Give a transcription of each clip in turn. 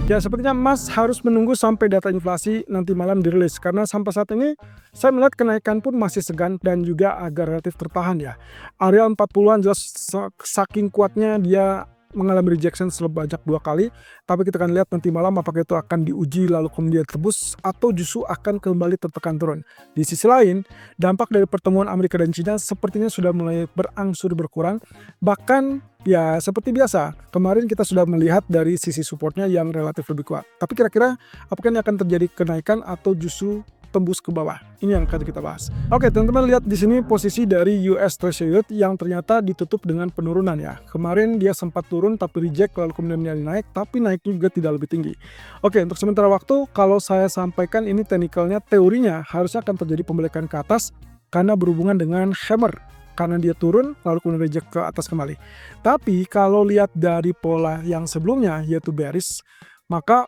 Ya, sepertinya emas harus menunggu sampai data inflasi nanti malam dirilis, karena sampai saat ini saya melihat kenaikan pun masih segan dan juga agak relatif tertahan ya. Area 40-an jelas saking kuatnya dia mengalami rejection sebanyak 2 kali, tapi kita akan lihat nanti malam apakah itu akan diuji lalu kemudian tebus atau justru akan kembali tertekan turun. Di sisi lain, dampak dari pertemuan Amerika dan China sepertinya sudah mulai berangsur berkurang. Bahkan ya seperti biasa, kemarin kita sudah melihat dari sisi supportnya yang relatif lebih kuat. Tapi kira-kira apakah ini akan terjadi kenaikan atau justru tembus ke bawah? Ini yang akan kita bahas. Oke, teman-teman lihat di sini posisi dari US Treasury Yield yang ternyata ditutup dengan penurunan ya. Kemarin dia sempat turun tapi reject lalu kemudian dia naik, tapi naiknya juga tidak lebih tinggi. Oke, untuk sementara waktu kalau saya sampaikan ini teknikalnya, teorinya harusnya akan terjadi pembalikan ke atas karena berhubungan dengan hammer. Karena dia turun lalu kemudian reject ke atas kembali. Tapi kalau lihat dari pola yang sebelumnya yaitu bearish, maka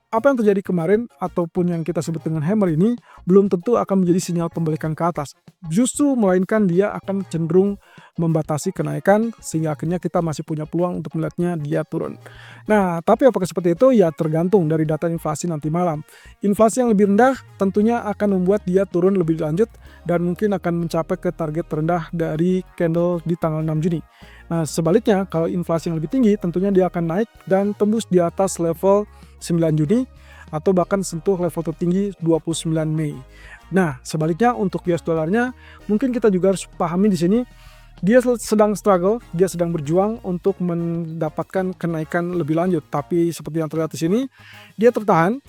apa yang terjadi kemarin ataupun yang kita sebut dengan hammer ini belum tentu akan menjadi sinyal pembalikan ke atas. Justru melainkan dia akan cenderung membatasi kenaikan sehingga akhirnya kita masih punya peluang untuk melihatnya dia turun. Nah, tapi apakah seperti itu? Ya tergantung dari data inflasi nanti malam. Inflasi yang lebih rendah tentunya akan membuat dia turun lebih lanjut dan mungkin akan mencapai ke target terendah dari candle di tanggal 6 Juni. Nah, sebaliknya kalau inflasi yang lebih tinggi tentunya dia akan naik dan tembus di atas level 9 Juni atau bahkan sentuh level tertinggi 29 Mei. Nah, sebaliknya untuk US dollarnya mungkin kita juga harus pahami di sini dia sedang struggle, dia sedang berjuang untuk mendapatkan kenaikan lebih lanjut. Tapi seperti yang terlihat di sini, dia tertahan.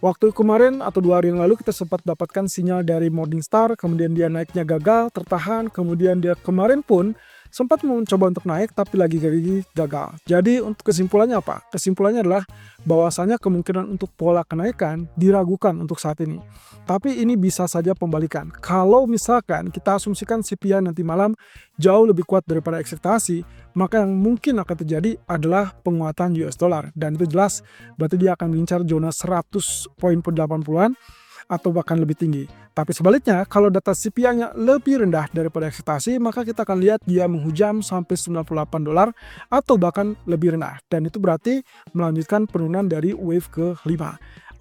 Waktu kemarin atau 2 hari yang lalu kita sempat dapatkan sinyal dari Morningstar, kemudian dia naiknya gagal, tertahan, kemudian dia kemarin pun sempat mencoba untuk naik tapi lagi-lagi gagal. Jadi untuk kesimpulannya apa? Kesimpulannya adalah bahwasanya kemungkinan untuk pola kenaikan diragukan untuk saat ini. Tapi ini bisa saja pembalikan. Kalau misalkan kita asumsikan CPI nanti malam jauh lebih kuat daripada ekspektasi, maka yang mungkin akan terjadi adalah penguatan US dollar. Dan itu jelas berarti dia akan mengincar zona 100 poin per 80-an atau bahkan lebih tinggi. Tapi sebaliknya, kalau data CPI-nya lebih rendah daripada ekspektasi, maka kita akan lihat dia menghujam sampai $98 atau bahkan lebih rendah. Dan itu berarti melanjutkan penurunan dari wave ke-5.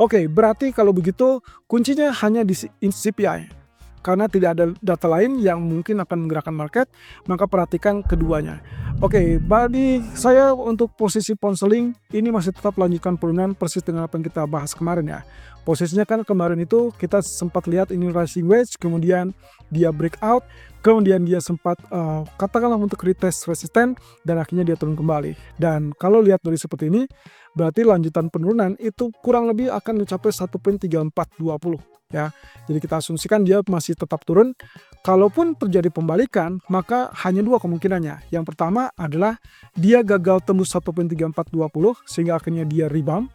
Oke, berarti kalau begitu kuncinya hanya di CPI. Karena tidak ada data lain yang mungkin akan menggerakkan market, maka perhatikan keduanya. Oke, bagi saya untuk posisi pound sterling ini masih tetap lanjutkan penurunan persis dengan apa yang kita bahas kemarin ya. Posisinya kan kemarin itu kita sempat lihat ini rising wedge, kemudian dia breakout, kemudian dia sempat katakanlah untuk retest resisten dan akhirnya dia turun kembali. Dan kalau lihat dari seperti ini, berarti lanjutan penurunan itu kurang lebih akan mencapai 1.3420 ya. Jadi kita asumsikan dia masih tetap turun. Kalaupun terjadi pembalikan, maka hanya 2 kemungkinannya. Yang pertama adalah dia gagal tembus 1.3420 sehingga akhirnya dia rebound,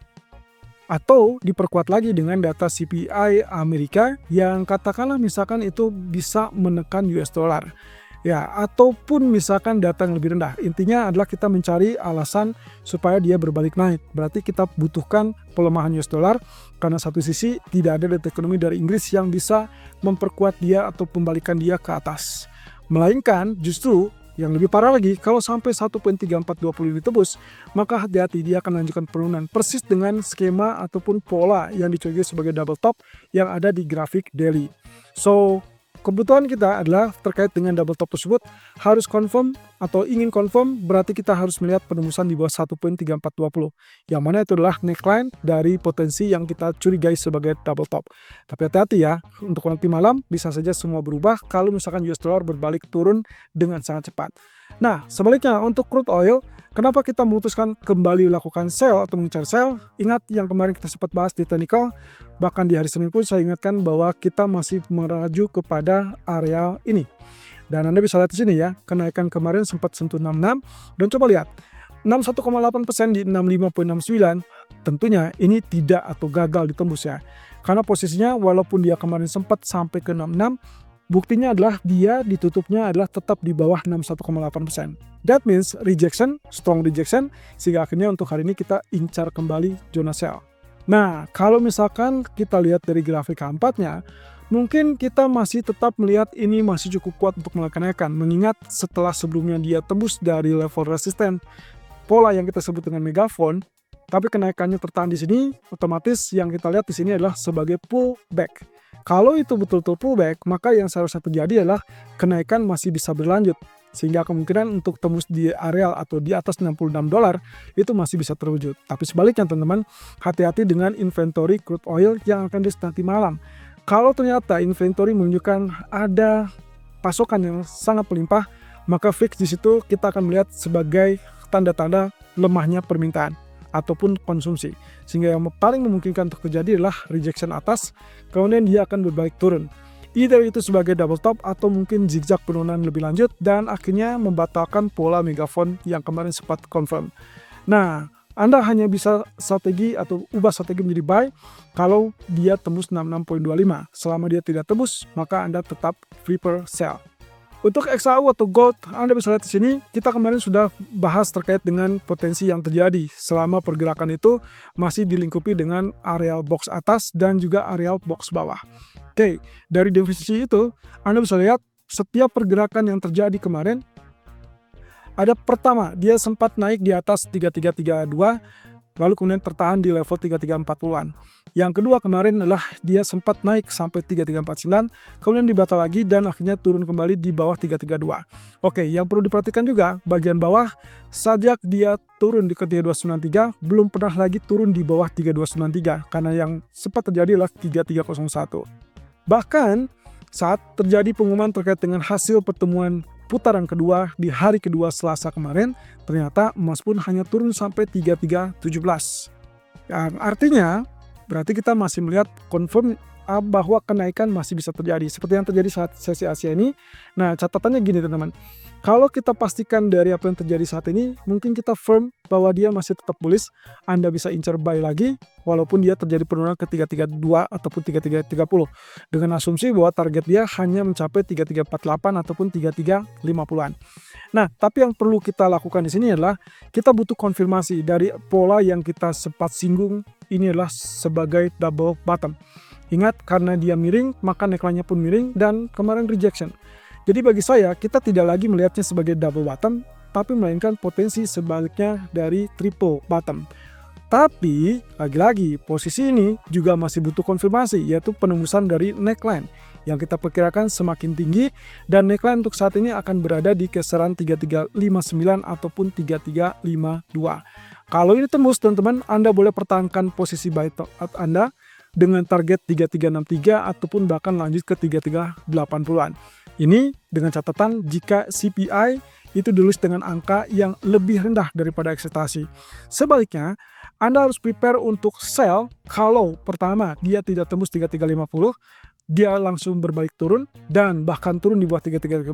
atau diperkuat lagi dengan data CPI Amerika yang katakanlah misalkan itu bisa menekan US dollar. Ya, ataupun misalkan data yang lebih rendah. Intinya adalah kita mencari alasan supaya dia berbalik naik. Berarti kita butuhkan pelemahan US dollar karena satu sisi tidak ada data ekonomi dari Inggris yang bisa memperkuat dia atau membalikan dia ke atas. Melainkan justru yang lebih parah lagi, kalau sampai 1.3420 ditebus, maka hati-hati dia akan lanjutkan penurunan persis dengan skema ataupun pola yang dicurigai sebagai double top yang ada di grafik daily. So, kebutuhan kita adalah terkait dengan double top tersebut harus confirm atau ingin confirm berarti kita harus melihat penembusan di bawah 1.3420 yang mana itu adalah neckline dari potensi yang kita curigai sebagai double top. Tapi hati-hati ya, untuk nanti malam bisa saja semua berubah kalau misalkan US dollar berbalik turun dengan sangat cepat. Nah, sebaliknya untuk crude oil, kenapa kita memutuskan kembali lakukan sell atau mencari sell? Ingat yang kemarin kita sempat bahas di technical, bahkan di hari Senin pun saya ingatkan bahwa kita masih meraju kepada area ini. Dan Anda bisa lihat di sini ya, kenaikan kemarin sempat sentuh 66 dan coba lihat 61,8% di 65.69. Tentunya ini tidak atau gagal ditembus ya. Karena posisinya walaupun dia kemarin sempat sampai ke 66, buktinya adalah dia ditutupnya adalah tetap di bawah 61,8%. That means rejection, strong rejection, sehingga akhirnya untuk hari ini kita incar kembali zona sell. Nah, kalau misalkan kita lihat dari grafik keempatnya, mungkin kita masih tetap melihat ini masih cukup kuat untuk melakukan, mengingat setelah sebelumnya dia tembus dari level resisten, pola yang kita sebut dengan megaphone, Tapi kenaikannya tertahan di sini, otomatis yang kita lihat di sini adalah sebagai pullback. Kalau itu betul-betul pullback, maka yang seharusnya terjadi adalah kenaikan masih bisa berlanjut. Sehingga kemungkinan untuk tembus di areal atau di atas $66 itu masih bisa terwujud. Tapi sebaliknya teman-teman, hati-hati dengan inventory crude oil yang akan di nanti malam. Kalau ternyata inventory menunjukkan ada pasokan yang sangat melimpah, maka fix di situ kita akan melihat sebagai tanda-tanda lemahnya permintaan ataupun konsumsi. Sehingga yang paling memungkinkan untuk terjadi adalah rejection atas, kemudian dia akan berbalik turun. Either itu sebagai double top atau mungkin zigzag penurunan lebih lanjut dan akhirnya membatalkan pola megaphone yang kemarin sempat confirm. Nah, Anda hanya bisa strategi atau ubah strategi menjadi buy kalau dia tembus 66.25. Selama dia tidak tembus, maka Anda tetap prepare sell. Untuk XAU atau gold, Anda bisa lihat di sini, kita kemarin sudah bahas terkait dengan potensi yang terjadi selama pergerakan itu masih dilingkupi dengan areal box atas dan juga areal box bawah. Oke, dari definisi itu, Anda bisa lihat setiap pergerakan yang terjadi kemarin, ada pertama, dia sempat naik di atas 3332, lalu kemudian tertahan di level 3340-an. Yang kedua kemarin adalah dia sempat naik sampai 3349, kemudian dibatal lagi dan akhirnya turun kembali di bawah 332. Oke, yang perlu diperhatikan juga, bagian bawah, sejak dia turun di ke 3293, belum pernah lagi turun di bawah 3293, karena yang sempat terjadi adalah 3301. Bahkan, saat terjadi pengumuman terkait dengan hasil pertemuan putaran kedua di hari kedua Selasa kemarin, ternyata emas pun hanya turun sampai 3317. Yang artinya, berarti kita masih melihat confirm bahwa kenaikan masih bisa terjadi. Seperti yang terjadi saat sesi Asia ini. Nah, catatannya gini teman-teman. Kalau kita pastikan dari apa yang terjadi saat ini, mungkin kita firm bahwa dia masih tetap bullish. Anda bisa incar buy lagi, walaupun dia terjadi penurunan ke 332 ataupun 3330. Dengan asumsi bahwa target dia hanya mencapai 3348 ataupun 3350-an. Nah, tapi yang perlu kita lakukan di sini adalah kita butuh konfirmasi dari pola yang kita sempat singgung. Ini adalah sebagai double bottom. Ingat, karena dia miring, maka neckline-nya pun miring dan kemarin rejection. Jadi bagi saya, kita tidak lagi melihatnya sebagai double bottom, tapi melainkan potensi sebaliknya dari triple bottom. Tapi, lagi-lagi, posisi ini juga masih butuh konfirmasi, yaitu penembusan dari neckline, yang kita perkirakan semakin tinggi, dan neckline untuk saat ini akan berada di kisaran 3359 ataupun 3352. Kalau ini tembus, teman-teman, Anda boleh pertahankan posisi buy Anda dengan target 3363 ataupun bahkan lanjut ke 3380-an. Ini dengan catatan jika CPI itu ditulis dengan angka yang lebih rendah daripada ekspektasi. Sebaliknya, Anda harus prepare untuk sell kalau pertama dia tidak tembus 3350, dia langsung berbalik turun dan bahkan turun di bawah 3330.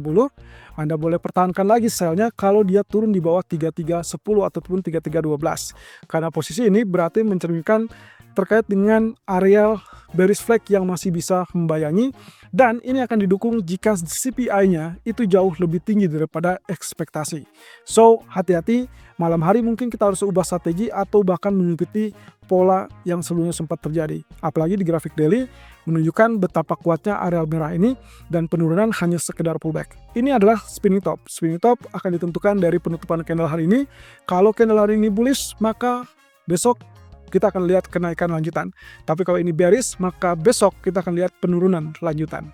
Anda boleh pertahankan lagi sellnya kalau dia turun di bawah 3310 ataupun 3312. Karena posisi ini berarti mencerminkan terkait dengan areal bearish flag yang masih bisa membayangi, dan ini akan didukung jika CPI-nya itu jauh lebih tinggi daripada ekspektasi. So, hati-hati, malam hari mungkin kita harus ubah strategi atau bahkan mengikuti pola yang sebelumnya sempat terjadi. Apalagi di grafik daily menunjukkan betapa kuatnya areal merah ini dan penurunan hanya sekedar pullback. Ini adalah spinning top. Spinning top akan ditentukan dari penutupan candle hari ini. Kalau candle hari ini bullish, maka besok kita akan lihat kenaikan lanjutan. Tapi kalau ini bearish, maka besok kita akan lihat penurunan lanjutan.